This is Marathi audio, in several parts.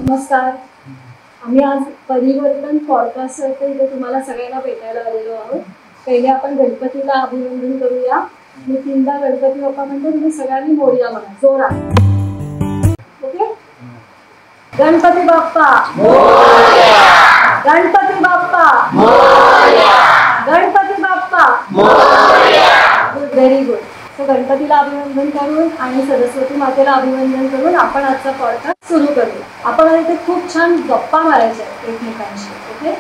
नमस्कार. आम्ही आज परिवर्तन पॉडकास्ट इथे तुम्हाला सगळ्यांना भेटायला आलेलो आहोत. पहिले आपण गणपतीला अभिनंदन करूया. मी 3दा गणपती बाप्पा म्हणतो, तुम्ही सगळ्यांनी मोरया म्हणा जोरात. ओके. गणपती बाप्पा मोरया, गणपती बाप्पा मोरया, गणपती बाप्पा मोरया. Very good. तर गणपतीला अभिनंदन करून आणि सरस्वती मातेला अभिनंदन करून आपण आजचा पॉडकास्ट सुरू करूया. आपण इथे खूप छान गप्पा मारायच्या एकमेकांशी. ओके.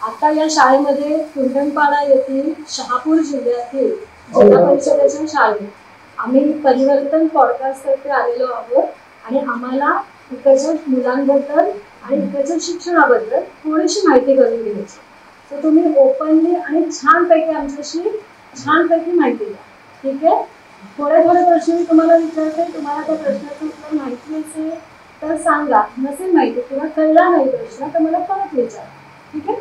आता या शाळेमध्ये कुंदनपाडा येथील शहापूर जिल्ह्यातील जिल्हा परिषदेच्या शाळेत आम्ही परिवर्तन पॉडकास्ट तर्फे आलेलो आहोत आणि आम्हाला इकडच्या मुलांबद्दल आणि इकडच्या शिक्षणाबद्दल थोडीशी माहिती करून घ्यायची. तर तुम्ही ओपनली आणि छानपैकी आमच्याशी छानपैकी माहिती द्या. ठीक आहे. थोडे प्रश्न मी तुम्हाला विचारते. तुम्हाला त्या प्रश्नाचं उत्तर माहिती असेल तर सांगा, नसेल माहिती किंवा कळला नाही प्रश्न तर मला परत विचारा. ठीक आहे.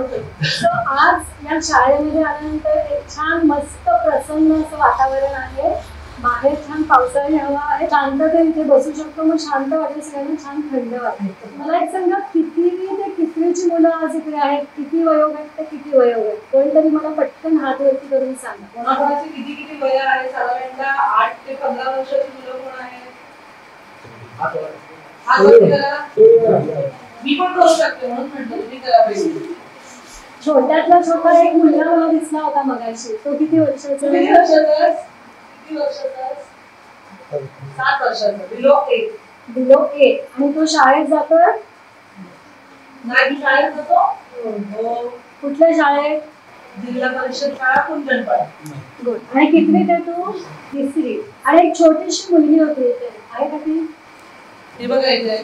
ओके. तर आज या शाळेमध्ये आल्यानंतर एक छान मस्त प्रसन्न असं वातावरण आहे. बाहेर छान पावसाळी हवा आहे. शांततेत इथे बसू शकतो. मग शांत वाटेल, सगळ्यांना छान थंड वाटेल. मला एक सांगा, कितवी ते कितवीची मुलं आज इकडे आहेत? किती वयोगट ते किती वयोगट? कोणीतरी मला पटकन हात वरती करून सांगा. कोणाकोणाची किती किती वय आहे? साधारणतः 8 ते 15 वर्षाची मुलं कोण आहेत? मी पण करू शकते म्हणून म्हणतो तुम्ही करा पाहिजे. छोट्यातला छोटा एक मुलगा मला दिसला होता मगाशी. तो किती वर्षाचा? किती वर्षाचा? 7 वर्षाचा. बिलो 8. आणि तो शाळेत जातोय? नाही, शाळेत जातो. हो. कुठल्या शाळेत? जिल्हा परिषद शाळा कुंदनपाडा. गुड. आणि कितवीत आहे तू? 3री. आणि एक छोटीशी मुलगी होती इथे, आहे का ती? ती बघा इथे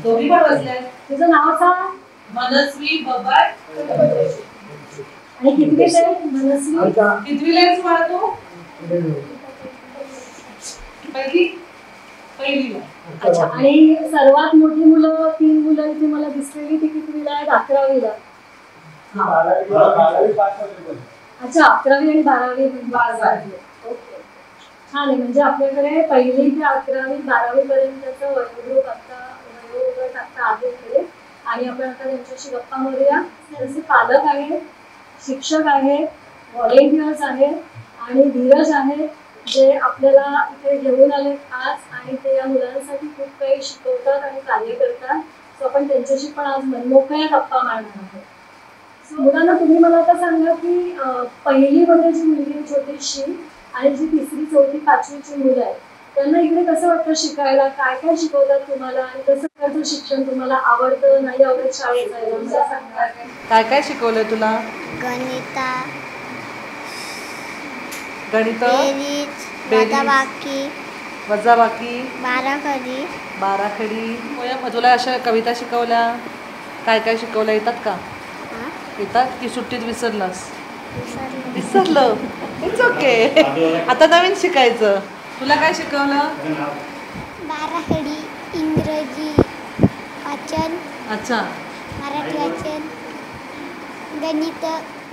दोघी पण बसल्या. तिचं नाव सांग. मनस्वी बब्बाय. आणि कितवीत आहे मनस्वी? कितवीला आहेस मला तू? पहिलीला. अच्छा. आणि सर्वात मोठी मुलं 3 मुलं इथे मला दिसलेली, ती कितवीला आहेत? 11वीला. अच्छा, 11वी आणि 12वी. ओके. छान आहे. म्हणजे आपल्याकडे 1ली ते 11वी 12वी पर्यंतचं वयोगट आता आहे इकडे. आणि आपण आता त्यांच्याशी गप्पा मारूया. जसे पालक आहेत, शिक्षक आहेत, व्हॉलेंटियर्स आहेत आणि धीरज आहेत, जे आपल्याला इथे घेऊन आले आज आणि ते या मुलांसाठी खूप काही शिकवतात आणि कार्य करतात. सो आपण त्यांच्याशी पण आज मनमोकळ्या गप्पा मारणार आहोत. सो मुलांना तुम्ही मला आता सांगा की पहिलीमध्ये जी मुलगी छोटीशी आणि जी 3री 4थी 5वीची मुलं आहेत, त्यांना इकडे कसं वाटतं शिकायला? काय काय शिकवतात तुम्हाला आणि कसं प्रकारचं शिक्षण तुम्हाला आवडतं, नाही आवडत शाळेत जायला? मला सांगा. काय काय शिकवलंय तुला? गणित, वजाबाकी, बाराखडी. तुला अशा कविता शिकवल्या? काय काय शिकवल्या? येतात का? येतात की सुट्टीत विसरलास? विसरलं. It's okay. आता नवीन शिकायचं. तुला काय शिकवलं? बाराखडी, इंग्रजी वाचन. अच्छा. मराठी वाचन, गणित,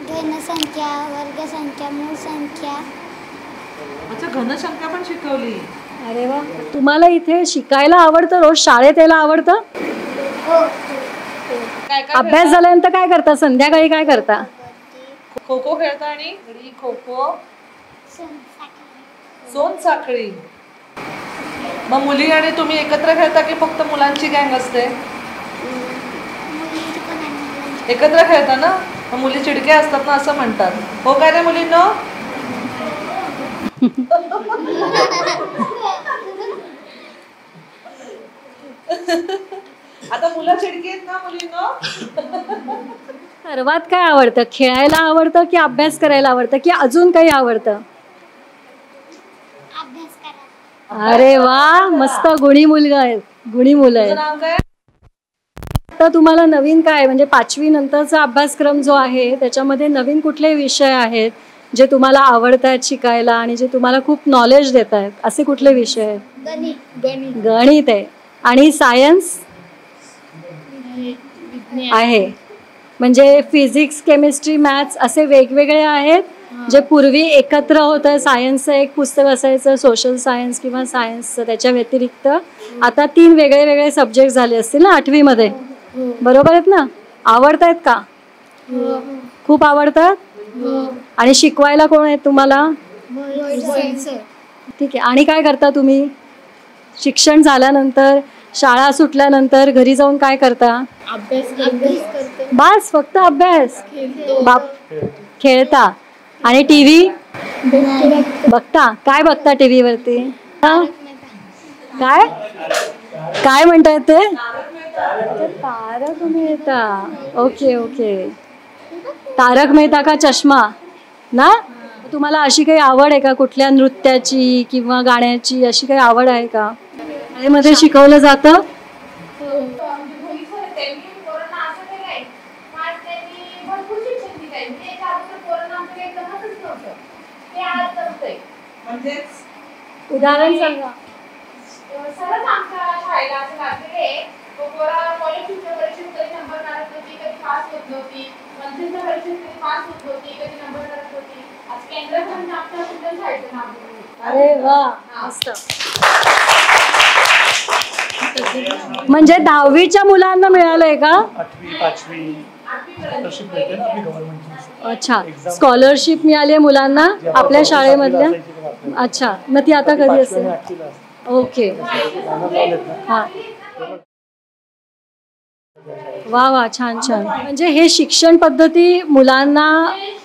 घनसंख्या, वर्गसंख्या, मूळ संख्या. अच्छा, घनसंख्या पण शिकवली. अरे वा. तुम्हाला इथे शिकायला आवडतं? रोज शाळेत यायला आवडतं? अभ्यास झाल्यानंतर काय करता? संध्याकाळी काय करता? खो खो खेळता. आणि खो खो, सोनसाखळी. मग मुली आणि तुम्ही एकत्र खेळता की फक्त मुलांची गँग असते? एकत्र खेळता ना. मग मुली चिडक्या असतात ना असं म्हणतात. हो काय रे मुलींनो? आता मुलं चिडकी आहेत ना मुलींनो? सर्वात काय आवडतं? खेळायला आवडतं की अभ्यास करायला आवडतं की अजून काही आवडतं? अरे वा, मस्त. गुणी मुलगा आहे, गुणी मुलं आहे. नाव काय? आता तुम्हाला नवीन काय, म्हणजे 5वी नंतरचा अभ्यासक्रम जो आहे त्याच्यामध्ये नवीन कुठले विषय आहेत जे तुम्हाला आवडतात शिकायला आणि जे तुम्हाला खूप नॉलेज देत आहेत? असे कुठले विषय आहेत? गणित आहे. आणि सायन्स आहे. म्हणजे फिजिक्स, केमिस्ट्री, मॅथ्स असे वेगवेगळे आहेत. जे पूर्वी एकत्र होतं, सायन्सचं एक पुस्तक असायचं, सोशल सायन्स किंवा सायन्सचं, त्याच्या व्यतिरिक्त आता 3 वेगळे वेगळे सब्जेक्ट झाले असतील ना 8वी मध्ये, बरोबर आहेत ना? आवडत आहेत का? खूप आवडतात. आणि शिकवायला कोण आहेत तुम्हाला? ठीक आहे. आणि काय करता तुम्ही शिक्षण झाल्यानंतर, शाळा सुटल्यानंतर घरी जाऊन काय करता? अभ्यास बस फक्त अभ्यास? बाप, खेळता. आणि टीव्ही बघता? काय बघता टीव्ही वरती? काय काय म्हणतायत ते? तारक मेहता. Okay okay. तारक मेहता का चष्मा ना? तुम्हाला अशी काही आवड आहे का कुठल्या नृत्याची किंवा गाण्याची, अशी काही आवड आहे का? शाळेमध्ये शिकवलं जातं? उदाहरण सांगा. सरच आमच्या शाळेला असं लागलेले कॉलेजच्या परीक्षेत कधी नंबर काढत होती, कधी पास होत नव्हती, मंथलीच्या परीक्षेत कधी पास होत नव्हती, कधी नंबर काढत होती. आज केंद्र म्हणजे आमच्या कुठल्या शाळेचं नाव. अरे वा, मस्त. म्हणजे 10वीच्या मुलांना मिळालंय का? 8वी 5वी स्कॉलरशिप मिळते ना आपली गव्हर्नमेंटची. अच्छा, स्कॉलरशिप मिळाली आहे मुलांना आपल्या शाळेमधल्या? अच्छा, मग ती आता कधी असेल? ओके. हां, वा वा, छान छान. म्हणजे हे शिक्षण पद्धती मुलांना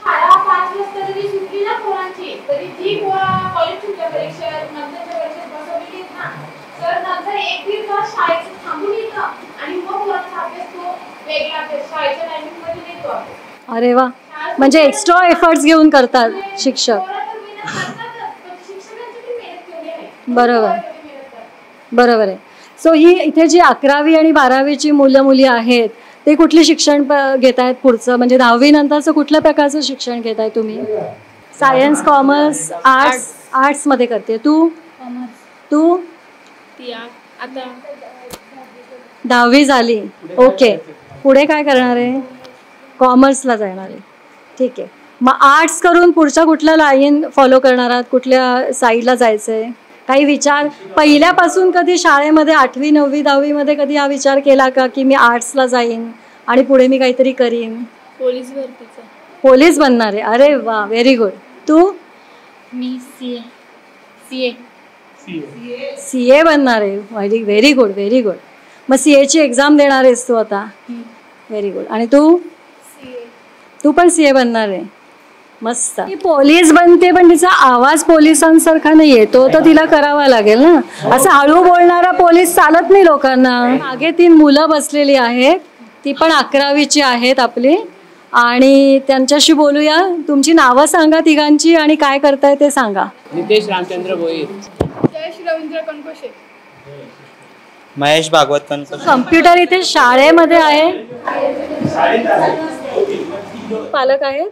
शाळा 5 वाजता जरी सुटली ना पोरांची, तरी जी कॉलेजच्या परीक्षेत मंथलीच्या परीक्षेत बसवलेली आहेत ना, तर नंतर 1-1.5 तास शाळेत थांबून येतं आणि मग पोरांचा अभ्यास तो वेगळा अभ्यास शाळेच्या टायमिंग मध्ये देतो. अरे वा, म्हणजे एक्स्ट्रा एफर्ट्स घेऊन करतात शिक्षक. बरोबर बरोबर आहे. सो ही इथे जी 11वी आणि 12वीची मुलं मुली आहेत ते कुठले शिक्षण घेत आहेत पुढचं, म्हणजे 10वी नंतरचं कुठल्या प्रकारचं शिक्षण घेत आहे तुम्ही? Science, commerce, arts? आर्ट्समध्ये करते. तू? तू? आता 10वी झाली. ओके. पुढे काय करणार आहे? कॉमर्सला जाणार आहे. ठीक आहे. मग आर्ट्स करून पुढच्या कुठल्या लाईन फॉलो करणार आहात? कुठल्या साईडला जायचं आहे? काही विचार पहिल्यापासून कधी शाळेमध्ये 8वी 9वी 10वी मध्ये कधी हा विचार केला का की मी आर्ट्सला जाईन आणि पुढे मी काहीतरी करीन? पोलीस भरतीचा. पोलीस बनणार आहे. अरे वा, व्हेरी गुड. तू? मी CA बनणार आहे. Very good very good. मग CAची एक्झाम देणार आहेस तू आता? Very good. आणि तू? तू पण CA बनणार आहे. मस्त. ती पोलीस बनते पण तिचा आवाज पोलिसांसारखा नाही येतो, तर तिला करावा लागेल ना. असं हळू बोलणारा पोलीस चालत नाही लोकांना. मागे 3 मुलं बसलेली आहेत, ती पण 11वीची आहेत आपली, आणि त्यांच्याशी बोलूया. तुमची नावं सांगा तिघांची आणि काय करताय ते सांगा. नितेश रामचंद्र भोईर. जयेश रवींद्र कणकोशे. महेश भागवत कणकोशे. कम्प्युटर इथे शाळेमध्ये आहे. पालक आहेत,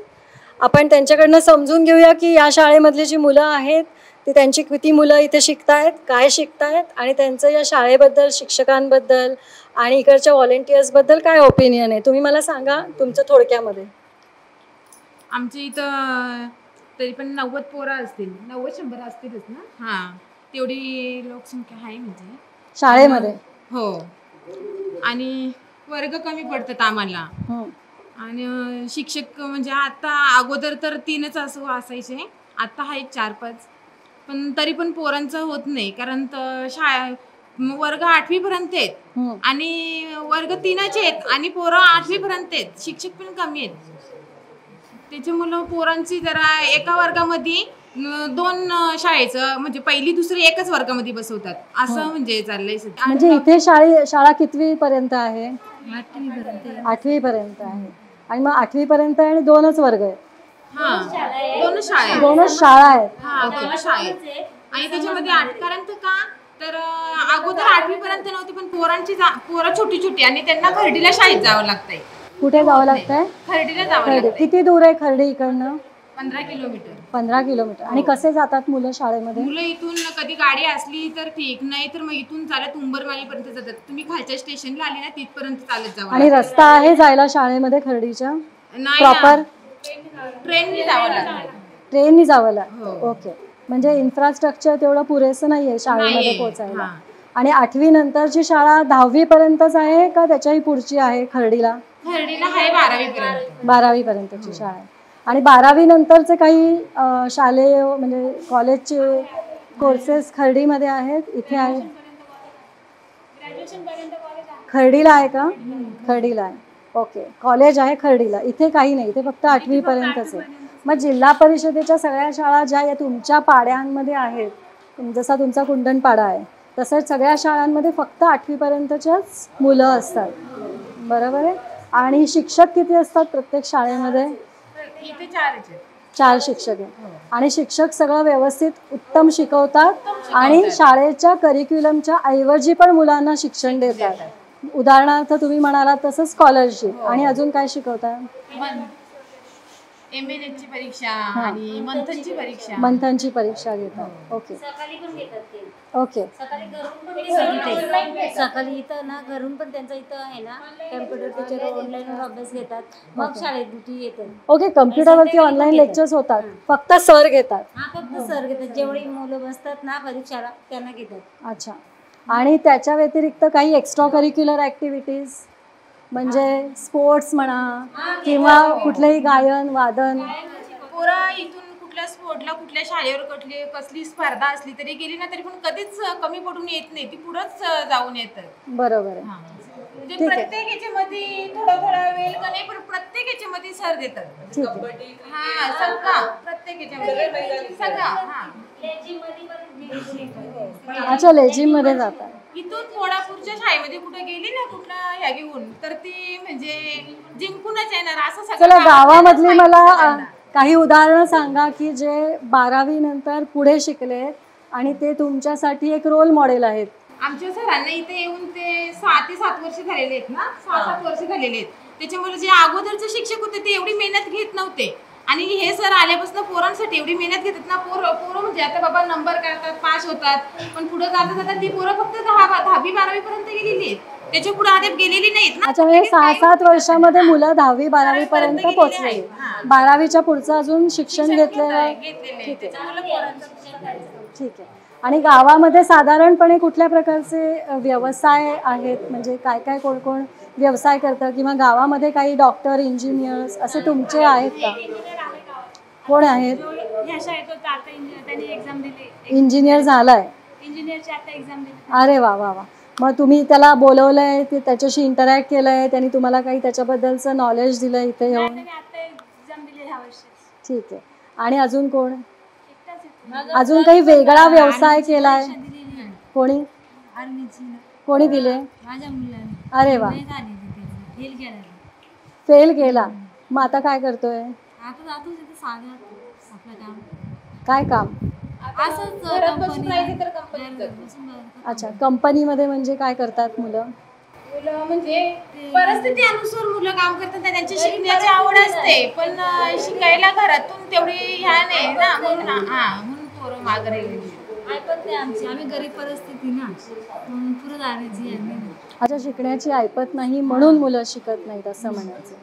आपण त्यांच्याकडनं समजून घेऊया की या शाळेमधली जी मुलं आहेत ती त्यांची किती मुलं इथे शिकतायत, काय शिकतायत, आणि त्यांचं या शाळेबद्दल, शिक्षकांबद्दल आणि इकडच्या व्हॉलेंटियर्सबद्दल काय ओपिनियन आहे. तुम्ही मला सांगा तुमचं थोडक्यामध्ये. आमच्या इथं तरी पण 90 पोरं असतील, 90-100 असतीलच ना. हां, तेवढी लोकसंख्या आहे म्हणजे शाळेमध्ये. हो. आणि वर्ग कमी पडतात आम्हाला. आणि शिक्षक म्हणजे आता अगोदर तर 3च असं असायचे, आता आहेत 4-5, पण तरी पण पोरांचं होत नाही. कारण वर्ग 8वी पर्यंत आहेत आणि वर्ग 3चे आहेत आणि पोरं 8वी पर्यंत आहेत, शिक्षक पण कमी आहेत. त्याच्यामुळं पोरांची जरा एका वर्गामध्ये 2 शाळेचं म्हणजे 1ली 2री एकच वर्गामध्ये बसवतात, असं म्हणजे चाललंय. म्हणजे इथे शाळा कितवी पर्यंत आहे? 8वी पर्यंत आहे. आणि मग 8वी पर्यंत आणि 2च वर्ग आहेत. हां, 2च शाळा आहेत. हां, 2च शाळा आहेत. आणि त्याच्यामध्ये 8पर्यंत का तर अगोदर 8वी पर्यंत नव्हती, पण पोरं छोटी छोटी आणि त्यांना खर्डीला शाळेत जावं लागतंय. कुठे जावं लागतंय? खर्डीला जावं लागतंय. किती दूर आहे खर्डी इकडनं? 15 किलोमीटर. 15 किलोमीटर. आणि कसे जातात मुलं शाळेमध्ये? मुलं इथून कधी गाडी असली तर ठीक, नाही तर मग इथून चालत उंबरमाळीपर्यंत जातात. तुम्ही खालच्या स्टेशनला आली ना तिथपर्यंत चालत जावं. आणि रस्ता आहे जायला शाळेमध्ये खर्डीच्या? नाही, प्रॉपर ट्रेनने जावं लागतं. ट्रेननी जावं लागतं. हो. ओके, म्हणजे इन्फ्रास्ट्रक्चर तेवढं पुरेसं नाहीये शाळेमध्ये नाहीये. पोहोचायला. हा. आणि 8वी नंतरची शाळा 10वी पर्यंतच आहे का त्याच्याही पुढची आहे खर्डीला? खर्डीला आहे 12वी पर्यंत. 12वी पर्यंतची शाळा आहे. आणि 12वी नंतरचे काही शालेय म्हणजे कॉलेजचे कोर्सेस खर्डीमध्ये आहेत, इथे आहे? खर्डीला आहे का? खर्डीला आहे. ओके, कॉलेज आहे खर्डीला, इथे काही नाही, इथे फक्त 8वी पर्यंतच आहे. मग जिल्हा परिषदेच्या सगळ्या शाळा ज्या या तुमच्या पाड्यांमध्ये आहेत, जसा तुमचा कुंदनपाडा आहे तसंच सगळ्या शाळांमध्ये फक्त 8वी पर्यंतच्याच मुलं असतात, बरोबर आहे? आणि शिक्षक किती असतात प्रत्येक शाळेमध्ये? इथे 4 आहेत. 4 शिक्षक आहेत. आणि शिक्षक सगळं व्यवस्थित उत्तम शिकवतात आणि शाळेच्या करिक्युलमच्या ऐवजी पण मुलांना शिक्षण देतात. उदाहरणार्थ तुम्ही म्हणालात तसं स्कॉलरशिप. आणि अजून काय शिकवतात? MNH ची परीक्षा आणि मंथनची परीक्षा. मंथनची परीक्षा घेतात. Okay okay. सकाळी इथं ना घरून पण त्यांचा इथं आहे ना कम्प्युटर टीचर ऑनलाईनवर अभ्यास घेतात, मग शाळेत ड्युटी येते. ओके, कम्प्युटरवरती ऑनलाईन लेक्चर्स होतात, फक्त सर घेतात? हा, फक्त सर घेतात. जेवढी मुलं बसतात ना परीक्षाला त्यांना घेतात. अच्छा. आणि त्याच्या व्यतिरिक्त काही एक्स्ट्रा करिक्युलर ॲक्टिव्हिटीज म्हणजे स्पोर्ट्स म्हणा किंवा कुठलंही गायन वादन? पोरं इथून कुठल्या स्पोर्टला कुठल्या शाळेवर कसली स्पर्धा असली तरी गेली ना तरी पण कधीच कमी पडून येत नाही, ती पुढंच जाऊन येतं. बरोबर आहे. म्हणजे प्रत्येक याच्यामध्ये थोडा वेळ का नाही पण प्रत्येक याच्यामध्ये सर देतात. ठीक आहे. हा, सगळा प्रत्येक याच्यामध्ये सगळा. हा, अच्छा, लेझिम मध्ये जातात. इथून कोल्हापूरच्या शाळेमध्ये कुठे गेली ना कुठला ह्या घेऊन तर ती म्हणजे जिंकूनच येणार असं सगळं. चला, गावामधली मला काही उदाहरणं सांगा की जे 12वी नंतर पुढे शिकलेत आणि ते तुमच्यासाठी एक रोल मॉडेल आहेत. आमच्या सरांना इथे येऊन ते 6 ते 7 वर्ष झालेले आहेत ना, 6-7 वर्ष झालेले आहेत. त्याच्यामुळे जे अगोदरचे शिक्षक होते ते एवढी मेहनत घेत नव्हते आणि हे सर आल्यापासून पोरांसाठी एवढी मेहनत घेतात ना. पोरं म्हणजे आता बाबा नंबर काढतात, पास होतात, पण पुढे जाता जाता ती पोरं फक्त 10वी-12वी पर्यंत गेलेली आहेत, त्याच्या पुढे आधी गेलेली नाहीत ना. अच्छा, म्हणजे 6-7 वर्षामध्ये मुलं 10वी-12वी पर्यंत पोहोचले, 12वीच्या पुढचं अजून शिक्षण घेतलेलं. ठीक आहे, ठीक आहे. आणि गावामध्ये साधारणपणे कुठल्या प्रकारचे व्यवसाय आहेत, म्हणजे काय काय कोण कोण व्यवसाय करतं किंवा गावामध्ये काही डॉक्टर इंजिनियर्स असे तुमचे आहेत का? कोण आहेत? इंजिनियर झालाय? अरे वा वा वा. मग तुम्ही त्याला बोलवलंय, त्याच्याशी इंटरॅक्ट केलंय, त्यांनी तुम्हाला काही त्याच्याबद्दलचं नॉलेज दिलं इथे येऊन? ठीक आहे. आणि अजून कोण? अजून काही वेगळा व्यवसाय केलाय? कोणी कोणी दिले? अरे वा. फेल केला, मग आता काय करतोय? काय काम? अच्छा, कंपनीमध्ये म्हणजे काय करतात मुलं? म्हणजे परिस्थिती अनुसार मुलं काम करतात, त्यांची शिकण्याची आवड असते पण शिकायला घरातून तेवढी ह्या नाही ना, म्हणून पोरं मागे राहिलेली. आम्ही गरीब परिस्थिती ना, म्हणून पुढे जाण्याची. अच्छा, शिकण्याची ऐपत नाही म्हणून मुलं शिकत नाहीत असं म्हणायचं.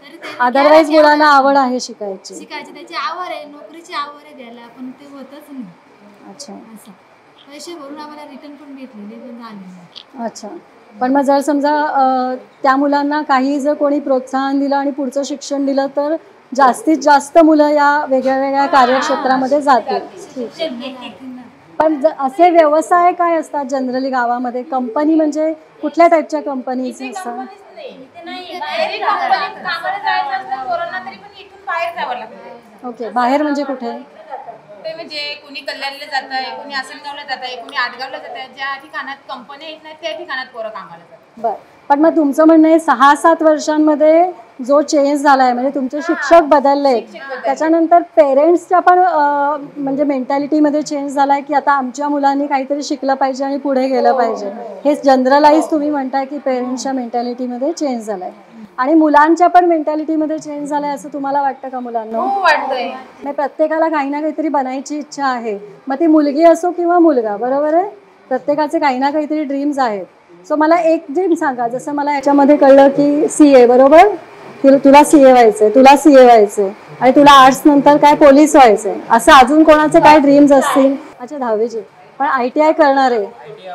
अदरवाईज मुलांना आवड आहे शिकायची. त्याची आवड आहे, नोकरीची आवड आहे द्यायला, पण ते होतच नाही. अच्छा, असं पैसे भरून आम्हाला रिटर्न पण भेटलेले पण झाले. अच्छा. पण मग जर समजा त्या मुलांना काही जर कोणी प्रोत्साहन दिलं आणि पुढचं शिक्षण दिलं तर जास्तीत जास्त मुलं या वेगळ्या वेगळ्या कार्यक्षेत्रामध्ये जातील. पण असे व्यवसाय काय असतात जनरली गावामध्ये? कंपनी म्हणजे कुठल्या टाईपच्या कंपनीज असतात? ओके, बाहेर म्हणजे कुठे? ते म्हणजे कोणी कल्याणला जात आहे, कोणी आसनगावला जात आहे, कोणी आटगावला जात आहे. ज्या ठिकाणात कंपन्या आहेत ना त्या ठिकाणात पोरं कामाला जातात. बरं, पण मग तुमचं म्हणणं आहे 6-7 वर्षांमध्ये जो चेंज झाला आहे म्हणजे तुमचे शिक्षक बदलले, त्याच्यानंतर पेरेंट्सच्या पण म्हणजे मेंटॅलिटीमध्ये चेंज झाला आहे की आता आमच्या मुलांनी काहीतरी शिकलं पाहिजे आणि पुढे गेलं पाहिजे. हे जनरलाइज तुम्ही म्हणताय की पेरेंट्सच्या मेंटॅलिटीमध्ये चेंज झाला आहे आणि मुलांच्या पण मेंटॅलिटीमध्ये चेंज झाला आहे असं तुम्हाला वाटतं का मुलांना? हो, वाटतंय. नाही, प्रत्येकाला काही ना काहीतरी बनायची इच्छा आहे, मग ती मुलगी असो किंवा मुलगा, बरोबर आहे? प्रत्येकाचे काही ना काहीतरी ड्रीम्स आहेत. सो मला एक ड्रीम सांगा. जसं मला याच्यामध्ये कळलं की CA, बरोबर? तुला सीए व्हायचंय, तुला सीए व्हायचंय आणि तुला आर्ट्स नंतर काय पोलीस व्हायचंय, असं अजून कोणाचे काय ड्रीम्स असतील? अच्छा 10वीचे, पण ITI करणार आहे,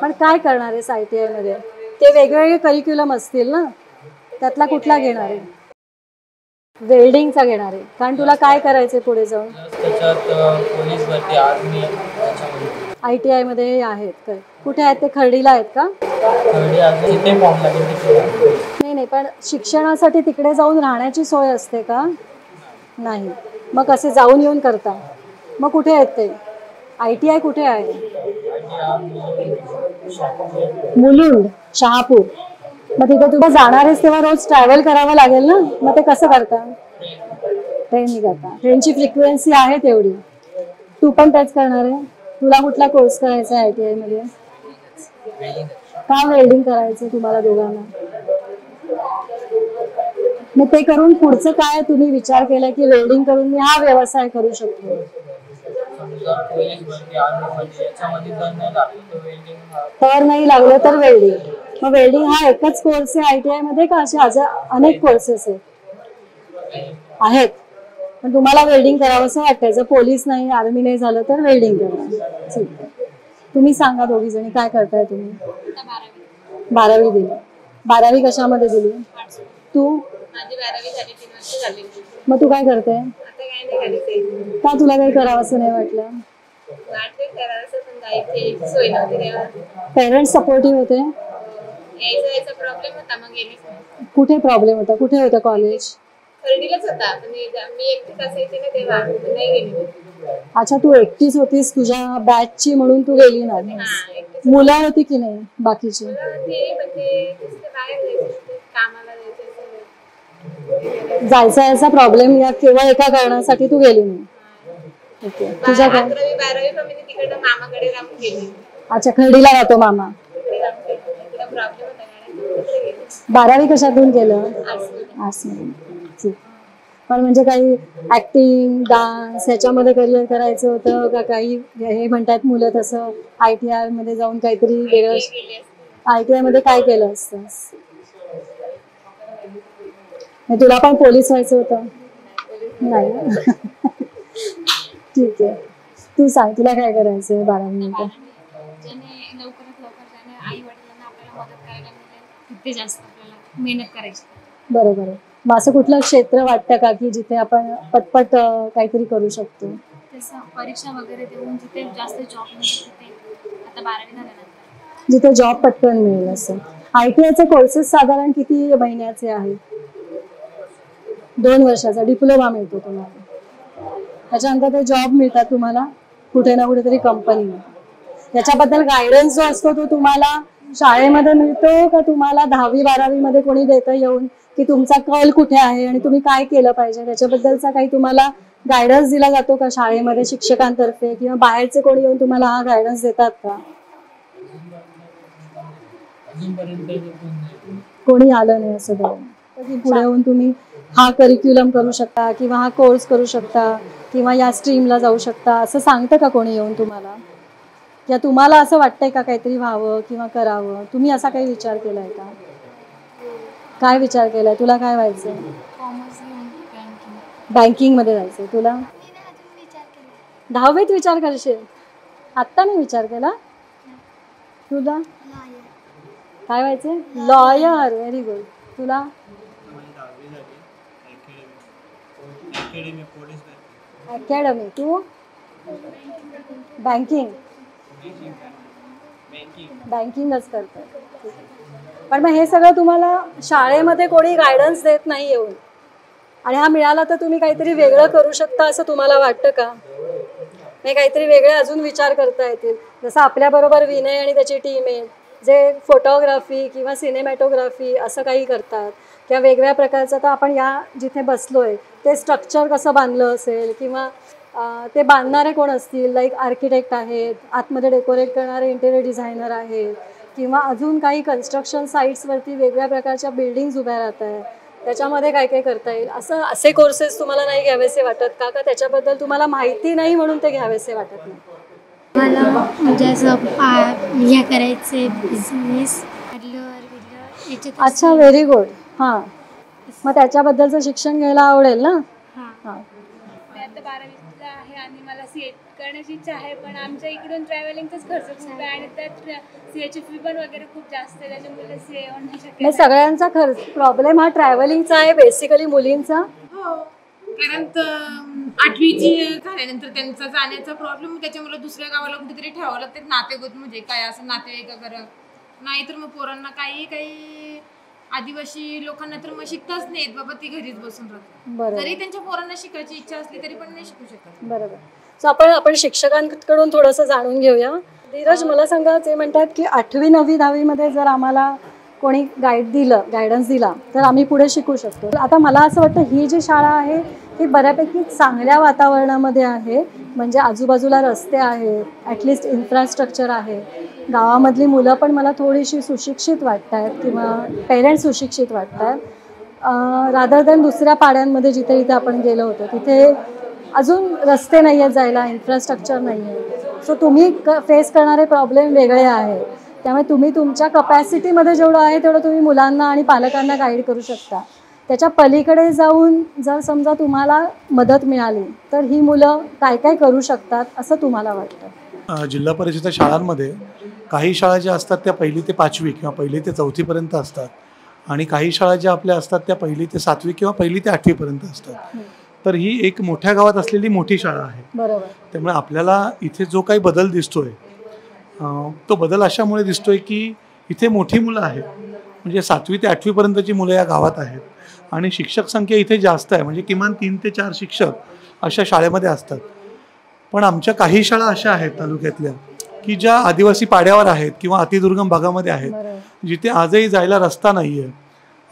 पण काय करणार आहेस ITI मध्ये? ते वेगवेगळे करिक्युलम असतील ना, त्यातला कुठला घेणार आहे? वेल्डिंगचा घेणार आहे, कारण तुला काय करायचंय पुढे जाऊन? पोलीस भरती आर्मी ITI मध्ये हे आहेत काय? कुठे आहेत ते? खर्डीला आहेत का? नाही, पण शिक्षणासाठी तिकडे जाऊन राहण्याची सोय असते का? नाही. मग कसे जाऊन येऊन करता? मग कुठे आहेत ते? ITI कुठे आहे? मुलुंड, शहापूर. मग तिथे तुला जाणार आहेस तेव्हा रोज ट्रॅव्हल करावं लागेल ना, मग ते कसं करता? ट्रेननी करता. ट्रेनची फ्रिक्वेन्सी आहे तेवढी. तू पण तेच करणार आहे? तुला कुठला कोर्स करायचा आहे ITI मध्ये? का वेल्डिंग करायचं तुम्हाला दोघांना? मग ते करून पुढचं काय तुम्ही विचार केला की वेल्डिंग करून मी हा व्यवसाय करू शकतो? तर नाही लागलं तर वेल्डिंग. मग वेल्डिंग हा एकच कोर्स आहे ITI मध्ये का असे अनेक कोर्सेस आहेत? पण तुम्हाला वेल्डिंग करावं असं वाटतंय. जर पोलीस नाही, आर्मी नाही झालं तर वेल्डिंग करा. ठीक आहे. तुम्ही सांगा दोघी जणी काय करताय तुम्ही? 12वी दिली. 12वी कशामध्ये दिली? तू? माझी 12वी झाली, 3 वर्ष झाली. मग तू काय करते? आता काय नाही करायचंय. का तुला काही करावं असं नाही वाटलं? वाटते करायचं, पण जायची सोय नव्हती तेव्हा. पेरेंट्स सपोर्टिव्ह होते? यायचा प्रॉब्लेम होता, मग गेलीच नाही. कुठे प्रॉब्लेम होता? कुठे होतं कॉलेज? खर्डीलाच होता, पण मी एकटीच असायची ना तेव्हा, नाही गेली. अच्छा, तू एकटीच होतीस तुझ्या बॅचची म्हणून तू गेली नाही? मुलं होती की नाही बाकीची? जायचा याचा प्रॉब्लेम या केवळ एका कारणासाठी तू गेली नाही? ओके. तुझ्या काय? 12वी पण मी तिकडे मामाकडे राहून गेली. अच्छा, खर्डीला राहतो मामा. 12वी कशातून केलं? आर्ट्समधून. ठीक. पण म्हणजे काही ऍक्टिंग, डान्स ह्याच्यामध्ये करिअर करायचं होतं का? काही हे म्हणतात मुलं तसं ITI मध्ये जाऊन काहीतरी वेगळं? ITI मध्ये काय केलं असतंस? तुला पण पोलीस व्हायचं होतं? नाही. ठीक आहे. तू सांग, तुला काय करायचंय 12वी नंतर? ज्याने लवकरात लवकर ज्याने आई वडिलांना आपल्याला मदत करायला मिळेल तिथे जास्त आपल्याला मेहनत करायची. बरोबर आहे. मग असं कुठलं क्षेत्र वाटतं का की जिथे आपण पटपट काहीतरी करू शकतो? तसं परीक्षा वगैरे देऊन जिथे जास्त जॉब मिळेल तिथे. आता 12वी झाल्यानंतर जिथे जॉब पटकन मिळेल असं. ITIचे कोर्सेस साधारण किती महिन्याचे आहेत? 2 वर्षाचा डिप्लोमा मिळतो तुम्हाला. त्याच्यानंतर ते जॉब मिळतात तुम्हाला कुठे ना कुठेतरी कंपनी. त्याच्याबद्दल गायडन्स जो असतो तो तुम्हाला शाळेमध्ये मिळतो का तुम्हाला 10वी 12वी मध्ये कोणी देतं येऊन की तुमचा कल कुठे आहे आणि तुम्ही काय केलं पाहिजे त्याच्याबद्दलचा काही तुम्हाला गायडन्स दिला जातो का शाळेमध्ये शिक्षकांतर्फे, किंवा बाहेरचे कोणी येऊन तुम्हाला हा गायडन्स देतात का? कोणी आलं नाही असं की पुढे येऊन तुम्ही हा करिक्युलम करू शकता किंवा हा कोर्स करू शकता किंवा या स्ट्रीमला जाऊ शकता असं सांगतं का कोणी येऊन तुम्हाला? या तुम्हाला असं वाटतंय का काहीतरी व्हावं किंवा करावं? तुम्ही असा काही विचार केलाय का? काय विचार केलाय? तुला काय व्हायचं? बँकिंग मध्ये जायचंय तुला? 10वीत विचार करशील? आत्ता नाही विचार केला? तुला काय व्हायचंय? लॉयर. Very good. तुला? अकॅडमी. तू? बँकिंग. बँकिंगच करतोय. पण मग हे सगळं तुम्हाला शाळेमध्ये कोणी गायडन्स देत नाही येऊन, आणि हा मिळाला तर तुम्ही काहीतरी वेगळं करू शकता असं तुम्हाला वाटतं का? नाही, काहीतरी वेगळे अजून विचार करता येतील. जसं आपल्याबरोबर विनय आणि त्याची टीम आहे जे फोटोग्राफी किंवा सिनेमॅटोग्राफी असं काही करतात, किंवा वेगळ्या प्रकारचं. तर आपण या जिथे बसलोय ते स्ट्रक्चर कसं बांधलं असेल, किंवा ते बांधणारे कोण असतील, लाईक आर्किटेक्ट आहेत, आतमध्ये डेकोरेट करणारे इंटेरियर डिझायनर आहेत, किंवा अजून काही कन्स्ट्रक्शन साईट्सवरती वेगळ्या प्रकारच्या बिल्डिंग्स उभ्या राहत आहेत, त्याच्यामध्ये काय काय करता येईल असे कोर्सेस तुम्हाला नाही घ्यावेसे वाटत का? का त्याच्याबद्दल तुम्हाला माहिती नाही म्हणून ते घ्यावेसे वाटत नाही? मला म्हणजे असं हे करायचं बिझनेस. अच्छा, व्हेरी गुड. हां, मग त्याच्याबद्दलचं शिक्षण घ्यायला आवडेल ना? हां. मी आता 12वीला आहे आणि मला सीए करण्याची इच्छा आहे, पण आमच्या इकडून ट्रॅव्हलिंगचाच खर्च खूप आहे आणि त्यात सीएची फी पण वगैरे खूप जास्त आहे, त्याच्यामुळे सीए होणं शक्य नाही, सगळ्यांचा खर्च प्रॉब्लेम हा ट्रॅव्हलिंगचा आहे बेसिकली मुलींचा. हो, कारण 8वीची झाल्यानंतर त्यांचा जाण्याचा प्रॉब्लेम, त्याच्यामुळे दुसऱ्या गावाला कुठेतरी ठेवावं लागते नातेगोत, म्हणजे काय असं नातेवाईक वगैरे. नाहीतर मग पोरांना काही आदिवासी लोकांना तर मग शिकताच नाहीत बाबा, ती घरीच बसून राहतात. जरी त्यांच्या पोरांना शिकायची इच्छा असली तरी पण नाही शिकू शकत. बरोबर. सो आपण शिक्षकांकडून थोडंसं जाणून घेऊया. धीरज, मला सांगा, ते म्हणतात की 8वी 9वी 10वीमध्ये जर आम्हाला कोणी गायडन्स दिला तर आम्ही पुढे शिकू शकतो. आता मला असं वाटतं ही जी शाळा आहे ही बऱ्यापैकी चांगल्या वातावरणामध्ये आहे, म्हणजे आजूबाजूला रस्ते आहेत, ॲटलिस्ट इन्फ्रास्ट्रक्चर आहे, गावामधली मुलं पण मला थोडीशी सुशिक्षित वाटत आहेत किंवा पेरेंट्स सुशिक्षित वाटत आहेत रादर दॅन दुसऱ्या पाड्यांमध्ये जिथे इथे आपण गेलो होतो तिथे अजून रस्ते नाही आहेत जायला, इन्फ्रास्ट्रक्चर नाही आहे. सो तुम्ही फेस करणारे प्रॉब्लेम वेगळे आहेत, त्यामुळे तुम्ही तुमच्या कपॅसिटीमध्ये जेवढं आहे तेवढं तुम्ही मुलांना आणि पालकांना गाईड करू शकता. त्याच्या पलीकडे जाऊन जर समजा तुम्हाला मदत मिळाली तर ही मुलं काय काय करू शकतात असं तुम्हाला वाटतं? जिल्हा परिषद शाळांमध्ये काही शाळा ज्या असतात त्या 1ली ते 5वी किंवा 1ली ते 4थी पर्यंत असतात आणि काही शाळा ज्या आपल्या असतात त्या 1ली ते 7वी किंवा 1ली ते 8वी पर्यंत असतात. तर ही एक मोठ्या गावात असलेली मोठी शाळा आहे. बरोबर. त्यामुळे आपल्याला इथे जो काही बदल दिसतोय तो बदल अशामुळे दिसतोय की इथे मोठी मुलं आहेत, म्हणजे 7वी ते 8वी पर्यंतची मुलं या गावात आहेत आणि शिक्षक संख्या इथे जास्त आहे, म्हणजे किमान 3 ते 4 शिक्षक अशा शाळेमध्ये असतात. पण आमच्या काही शाळा अशा आहेत तालुक्यातल्या की ज्या आदिवासी पाड्यावर आहेत किंवा अतिदुर्गम भागामध्ये आहेत, जिथे आजही जायला रस्ता नाही आहे,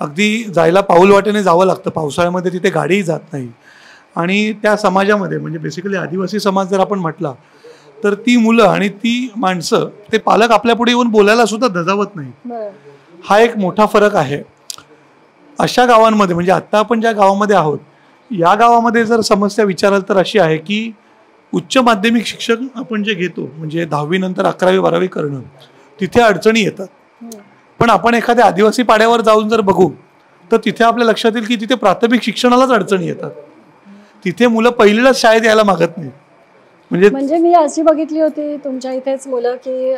अगदी जायला पाऊल वाटेने जावं लागतं, पावसाळ्यामध्ये तिथे गाडीही जात नाही. आणि त्या समाजामध्ये म्हणजे बेसिकली आदिवासी समाज जर आपण म्हटला तर ती मुलं आणि ती माणसं, ते पालक आपल्या पुढे येऊन बोलायला सुद्धा धजावत नाही. हा एक मोठा फरक आहे. अशा गावांमध्ये, म्हणजे आत्ता आपण ज्या गावामध्ये आहोत या गावामध्ये जर समस्या विचाराल तर अशी आहे की उच्च माध्यमिक शिक्षण आपण जे घेतो, म्हणजे 10वी नंतर 11वी 12वी करणं, तिथे अडचणी येतात. पण आपण एखाद्या आदिवासी पाड्यावर जाऊन जर बघू तर तिथे आपल्या लक्षात येईल की तिथे प्राथमिक शिक्षणालाच अडचणी येतात. तिथे मुलं पहिलीलाच शाळेत यायला मागत नाही. म्हणजे मी अशी बघितली होती तुमच्या इथेच मुलं की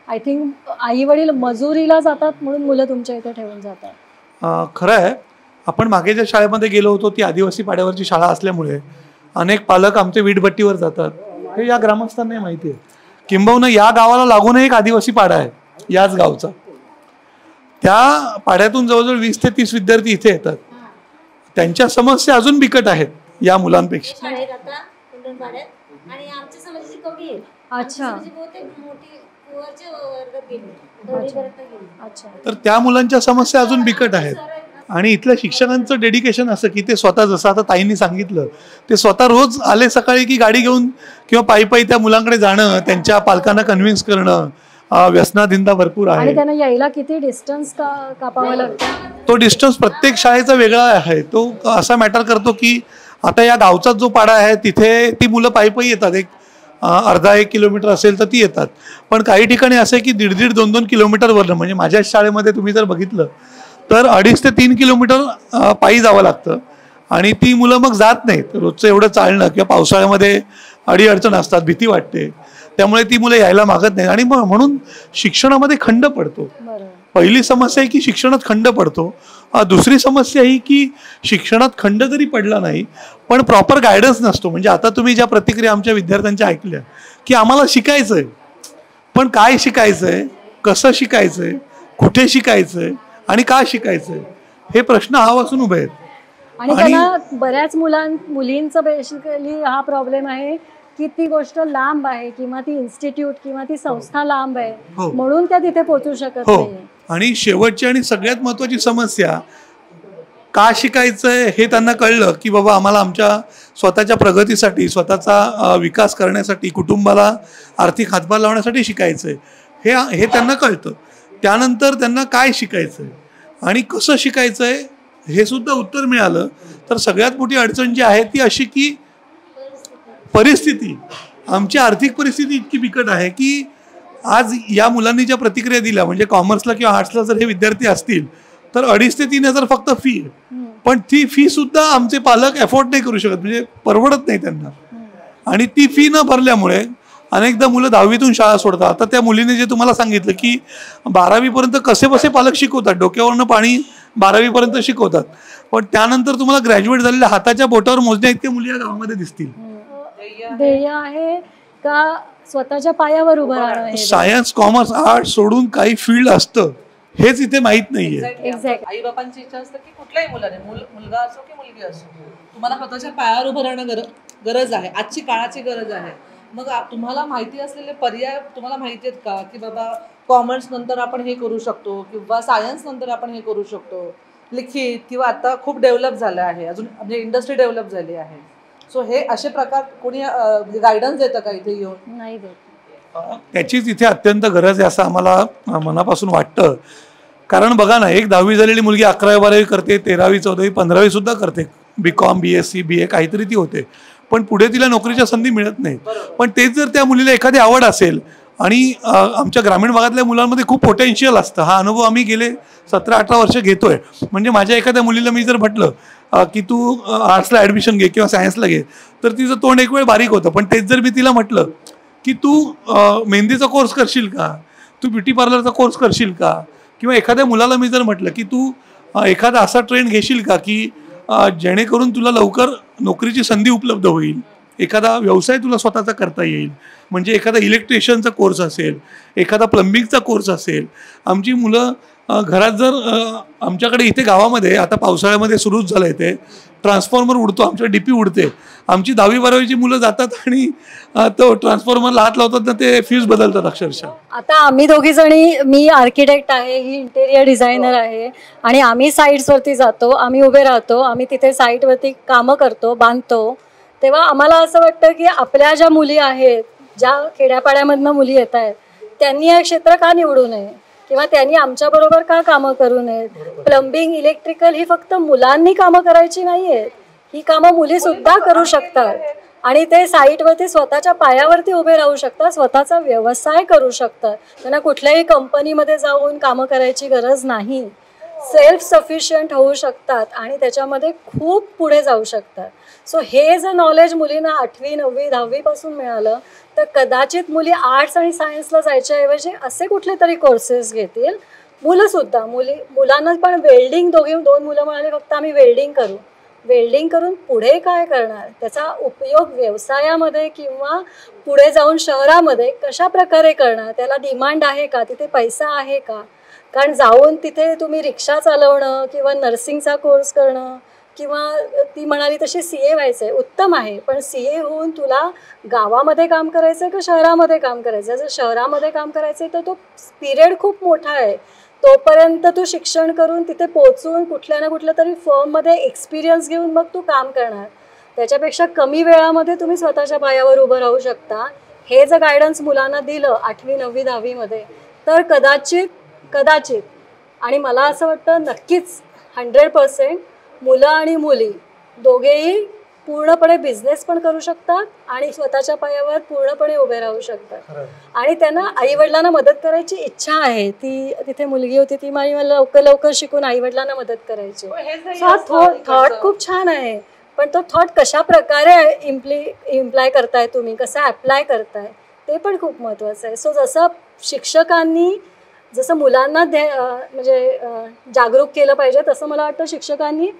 आय थिंक आई वडील मजुरीला जातात म्हणून मुलं तुमच्या इथे ठेवून जातात. खरं आहे. आपण मागे ज्या शाळेमध्ये गेलो होतो ती आदिवासी पाड्यावरची शाळा असल्यामुळे अनेक पालक आमचे वीटभट्टीवर जातात, हे या ग्रामस्थांना माहिती आहे. किंबहुना या गावाला लागून एक आदिवासी पाडा आहे याच गावचा. त्या पाड्यातून जवळजवळ 20 ते 30 विद्यार्थी इथे येतात. त्यांच्या समस्या अजून बिकट आहेत या मुलांपेक्षा. आणि आमच्या समाजाची कमी आहे. अच्छा. तर त्या मुलांच्या समस्या अजून बिकट आहेत. आणि इथल्या शिक्षकांचं डेडिकेशन असं की ते स्वतः, जसं आता ताईंनी सांगितलं, ते स्वतः रोज आले सकाळी की गाडी घेऊन किंवा पायी पायी त्या मुलांकडे जाणं, त्यांच्या पालकांना कन्व्हिन्स करणं, व्यसनाधीनता भरपूर आहे. आणि त्यांना यायला किती डिस्टन्स कापावं लागतं? तो डिस्टन्स प्रत्येक शाळेचा वेगळा आहे. तो असा मॅटर करतो की आता या गावचा जो पाडा आहे तिथे ती मुलं पायी पायी येतात, एक अर्धा 1 किलोमीटर असेल तर ती येतात. पण काही ठिकाणी असं आहे की 1.5 2 किलोमीटरवरनं, म्हणजे माझ्या शाळेमध्ये तुम्ही जर बघितलं तर 2.5 ते 3 किलोमीटर पायी जावं लागतं आणि ती मुलं मग जात नाहीत. रोजचं एवढं चालणं किंवा पावसाळ्यामध्ये अडीअडचण असतात, भीती वाटते, त्यामुळे ती मुलं यायला मागत नाहीत आणि म्हणून शिक्षणामध्ये खंड पडतो. पहिली समस्या आहे की शिक्षणात खंड पडतो. दुसरी समस्या ही की शिक्षणात खंड जरी पडला नाही पण प्रॉपर गायडन्स नसतो. म्हणजे आता तुम्ही ज्या प्रतिक्रिया आमच्या विद्यार्थ्यांच्या ऐकल्या की आम्हाला शिकायचं आहे, पण काय शिकायचं आहे, कसं शिकायचं आहे, कुठे शिकायचं आहे आणि का शिकायचं आहे, हे प्रश्न आवासून उभे आहेत. आणि त्यांना बऱ्याच मुलींचं बेसिकली हा प्रॉब्लेम आहे की ती गोष्ट लांब आहे किंवा ती इन्स्टिट्यूट किंवा ती संस्था लांब आहे, म्हणून त्या तिथे पोहोचू शकत नाही. आणि शेवटची आणि सगळ्यात महत्त्वाची समस्या, का शिकायचंय हे त्यांना कळलं की बाबा आम्हाला आमच्या स्वतःच्या प्रगतीसाठी, स्वतःचा विकास करण्यासाठी, कुटुंबाला आर्थिक हातभार लावण्यासाठी शिकायचंय, हे त्यांना कळतं. त्यानंतर त्यांना काय शिकायचंय आणि कसं शिकायचंय हे सुद्धा उत्तर मिळालं तर सगळ्यात मोठी अडचण जी आहे ती अशी की परिस्थिती, आमची आर्थिक परिस्थिती इतकी बिकट आहे की आज या मुलांनी ज्या प्रतिक्रिया दिल्या, म्हणजे कॉमर्सला किंवा आर्ट्सला जर हे विद्यार्थी असतील तर 2,500 ते 3,000 फक्त फी आहे. पण ती फी सुद्धा आमचे पालक अफोर्ड नाही करू शकत, म्हणजे परवडत नाही त्यांना. आणि ती फी न भरल्यामुळे अनेकदा मुलं 10वीतून शाळा सोडतात. आता त्या मुलीने जे तुम्हाला सांगितलं की 12वीपर्यंत कसे बसे पालक शिकवतात, डोक्यावरनं पाणी 12वीपर्यंत शिकवतात, पण त्यानंतर तुम्हाला ग्रॅज्युएट झालेल्या हाताच्या बोटावर मोजण्या इतक्या मुली या गावामध्ये दिसतील. ध्येय आहे का स्वतःच्या पायावर उभं राहणं हे? सायन्स, कॉमर्स, आर्ट सोडून काही फील्ड असतं हेच इथे माहीत नाहीये. Exactly. आई बाबांची इच्छा असते की कुठल्याही मुलाने मुलगा असो की मुलगी असो, तुम्हाला स्वतःच्या पायावर उभं राहणं गरज आहे, आजची काळाची गरज आहे. मग तुम्हाला माहिती असलेले पर्याय तुम्हाला माहिती आहेत का, की बाबा कॉमर्स नंतर आपण हे करू शकतो किंवा सायन्स नंतर आपण हे करू शकतो, लिखित किंवा आता खूप डेव्हलप झालं आहे, अजून म्हणजे इंडस्ट्री डेव्हलप झाली आहे. सो हे असे प्रकार कोणी गायडन्स देतं का इथे येऊन? नाही देत. त्याचीच इथे अत्यंत गरज आहे असं आम्हाला मनापासून वाटतं. कारण बघा ना, एक 10वी झालेली मुलगी 11वी 12वी करते, 13वी 14वी 15वी सुद्धा करते, BCom BSc BA काहीतरी ती होते, पण पुढे तिला नोकरीच्या संधी मिळत नाही. पण तेच जर त्या मुलीला एखादी आवड असेल आणि आमच्या ग्रामीण भागातल्या मुलांमध्ये खूप पोटेन्शियल असतं, हा अनुभव आम्ही गेले 17-18 वर्ष घेतोय. म्हणजे माझ्या एखाद्या मुलीला मी जर म्हटलं की तू आर्ट्सला ॲडमिशन घे किंवा सायन्सला घे, तर तिचं तोंड एक वेळ बारीक होतं. पण तेच जर मी तिला म्हटलं की तू मेहंदीचा कोर्स करशील का, तू ब्युटी पार्लरचा कोर्स करशील का, किंवा एखाद्या मुलाला मी जर म्हटलं की तू एखादा असा ट्रेंड घेशील का की जेणेकरून तुला लवकर नोकरीची संधी उपलब्ध होईल, एखादा व्यवसाय तुला स्वतःचा करता येईल, म्हणजे एखादा इलेक्ट्रिशियनचा कोर्स असेल, एखादा प्लंबिंगचा कोर्स असेल. आमची मुलं घरात जर आमच्याकडे इथे गावामध्ये आता पावसाळ्यामध्ये सुरूच झालं आहे, ते ट्रान्सफॉर्मर उडतो, आमच्या DP उडते, आमची 10वी 12वीची मुलं जातात आणि तो ट्रान्सफॉर्मरला हात लावतात ना, ते फ्यूज बदलतात अक्षरशः. आता आम्ही दोघी जणी, मी आर्किटेक्ट आहे, ही इंटेरियर डिझायनर आहे, आणि आम्ही साईट्सवरती जातो, आम्ही उभे राहतो, आम्ही तिथे साईटवरती कामं करतो, बांधतो. तेव्हा आम्हाला असं वाटतं की आपल्या ज्या मुली आहेत, ज्या खेड्यापाड्यामधनं मुली येत आहेत, त्यांनी हे क्षेत्र का निवडू नये, किंवा त्यांनी आमच्याबरोबर का कामं करू नयेत. प्लंबिंग, इलेक्ट्रिकल ही फक्त मुलांनी कामं करायची नाही आहेत, ही कामं मुलीसुद्धा करू शकतात, आणि ते साईटवरती स्वतःच्या पायावरती उभे राहू शकतात, स्वतःचा व्यवसाय करू शकतात. त्यांना कुठल्याही कंपनीमध्ये जाऊन कामं करायची गरज नाही, सेल्फ सफिशियंट होऊ शकतात आणि त्याच्यामध्ये खूप पुढे जाऊ शकतात. सो हे जर नॉलेज मुलींना 8वी 9वी 10वी पासून मिळालं तर कदाचित मुली आर्ट्स आणि सायन्सला जायच्याऐवजी असे कुठले तरी कोर्सेस घेतील. मुलंसुद्धा, मुलांना पण वेल्डिंग, दोन मुलं म्हणाले फक्त आम्ही वेल्डिंग करून पुढे काय करणार, त्याचा उपयोग व्यवसायामध्ये किंवा पुढे जाऊन शहरामध्ये कशा प्रकारे करणार, त्याला डिमांड आहे का, तिथे पैसा आहे का. कारण जाऊन तिथे तुम्ही रिक्षा चालवणं किंवा नर्सिंगचा कोर्स करणं किंवा ती म्हणाली तशी CA व्हायचं आहे, उत्तम आहे, पण CA होऊन तुला गावामध्ये काम करायचं आहे का शहरामध्ये काम करायचं आहे. जर शहरामध्ये काम करायचं आहे तर तो पिरियड खूप मोठा आहे, तोपर्यंत तू शिक्षण करून तिथे पोचून कुठल्या ना कुठल्या तरी फर्ममध्ये एक्सपिरियन्स घेऊन मग तू काम करणार. त्याच्यापेक्षा कमी वेळामध्ये तुम्ही स्वतःच्या पायावर उभं राहू शकता. हे जर गायडन्स मुलांना दिलं 8वी 9वी 10वीमध्ये तर कदाचित आणि मला असं वाटतं नक्कीच 100% मुलं आणि मुली दोघेही पूर्णपणे बिझनेस पण करू शकतात आणि स्वतःच्या पायावर पूर्णपणे उभे राहू शकतात. आणि त्यांना आईवडिलांना मदत करायची इच्छा आहे. ती तिथे मुलगी होती, ती मला लवकर शिकून आईवडिलांना मदत करायची. हा थॉट खूप छान आहे, पण तो थॉट कशा प्रकारे इम्प्लाय करताय तुम्ही, कसा अप्लाय करताय ते पण खूप महत्त्वाचं आहे. सो जसं शिक्षकांनी जसं मुलांना म्हणजे जागरूक केलं पाहिजे, तसं मला वाटतं शिक्षकांनी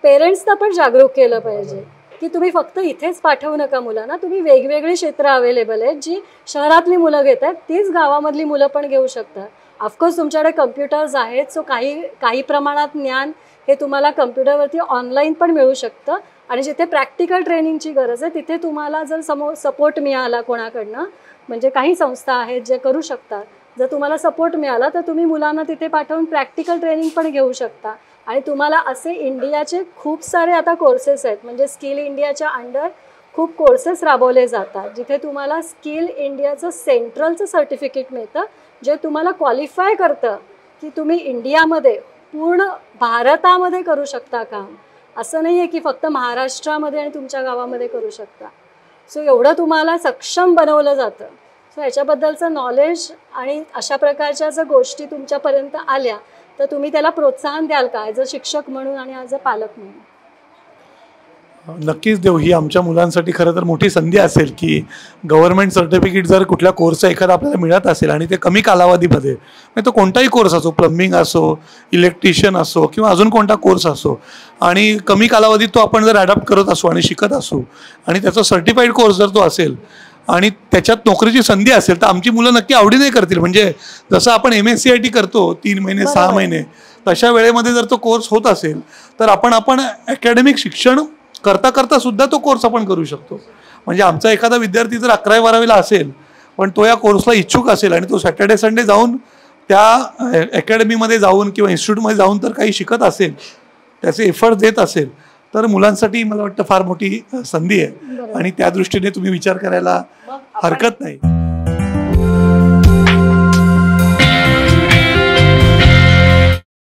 पेरेंट्सना पण जागरूक केलं पाहिजे की तुम्ही फक्त इथेच पाठवू नका मुलांना, तुम्ही वेगवेगळी क्षेत्र अवेलेबल आहेत जी शहरातली मुलं घेत आहेत तीच गावामधली मुलं पण घेऊ शकतात. ऑफकोर्स तुमच्याकडे कम्प्युटर्स आहेत, सो काही प्रमाणात ज्ञान हे तुम्हाला कम्प्युटरवरती ऑनलाईन पण मिळू शकतं. आणि जिथे प्रॅक्टिकल ट्रेनिंगची गरज आहे तिथे तुम्हाला जर सपोर्ट मिळाला कोणाकडनं, म्हणजे काही संस्था आहेत जे करू शकतात, जर तुम्हाला सपोर्ट मिळाला तर तुम्ही मुलांना तिथे पाठवून प्रॅक्टिकल ट्रेनिंग पण घेऊ शकता. आणि तुम्हाला असे इंडियाचे खूप सारे आता कोर्सेस आहेत, म्हणजे स्किल इंडियाच्या अंडर खूप कोर्सेस राबवले जातात जिथे तुम्हाला स्किल इंडियाचं सेंट्रलचं सर्टिफिकेट मिळतं, जे तुम्हाला क्वालिफाय करतं की तुम्ही इंडियामध्ये पूर्ण भारतामध्ये करू शकता काम. असं नाही आहे की फक्त महाराष्ट्रामध्ये आणि तुमच्या गावामध्ये करू शकता. सो एवढं तुम्हाला सक्षम बनवलं जातं. सो याच्याबद्दलचं नॉलेज आणि अशा प्रकारच्या जर गोष्टी तुमच्यापर्यंत आल्या तर तुम्ही त्याला प्रोत्साहन द्याल का ॲज अ शिक्षक म्हणून आणि ॲज अ पालक म्हणून? नक्कीच देऊ. ही आमच्या मुलांसाठी खरं तर मोठी संधी असेल की गव्हर्नमेंट सर्टिफिकेट जर कुठल्या कोर्सचा एखादा आपल्याला मिळत असेल आणि ते कमी कालावधीमध्ये, म्हणजे तो कोणताही कोर्स असो, प्लंबिंग असो, इलेक्ट्रिशियन असो किंवा अजून कोणता कोर्स असो, आणि कमी कालावधीत तो आपण जर ॲडॉप्ट करत असू आणि शिकत असू आणि त्याचा सर्टिफाईड कोर्स जर तो असेल आणि त्याच्यात नोकरीची संधी असेल तर आमची मुलं नक्की आवडीने करतील. म्हणजे जसं आपण MSCIT करतो 3 महिने 6 महिने, तशा वेळेमध्ये जर तो कोर्स होत असेल तर आपण अकॅडमिक शिक्षण करता करता सुद्धा तो कोर्स आपण करू शकतो. म्हणजे आमचा एखादा विद्यार्थी जर 11वी 12वीला असेल पण तो या कोर्सला इच्छुक असेल आणि तो सॅटर्डे संडे जाऊन त्या अकॅडमीमध्ये जाऊन किंवा इन्स्टिट्यूटमध्ये जाऊन तर काही शिकत असेल, त्याचे एफर्ट देत असेल, तर मुलांसाठी मला वाटतं फार मोठी संधी आहे आणि त्या दृष्टीने तुम्ही विचार करायला हरकत नाही.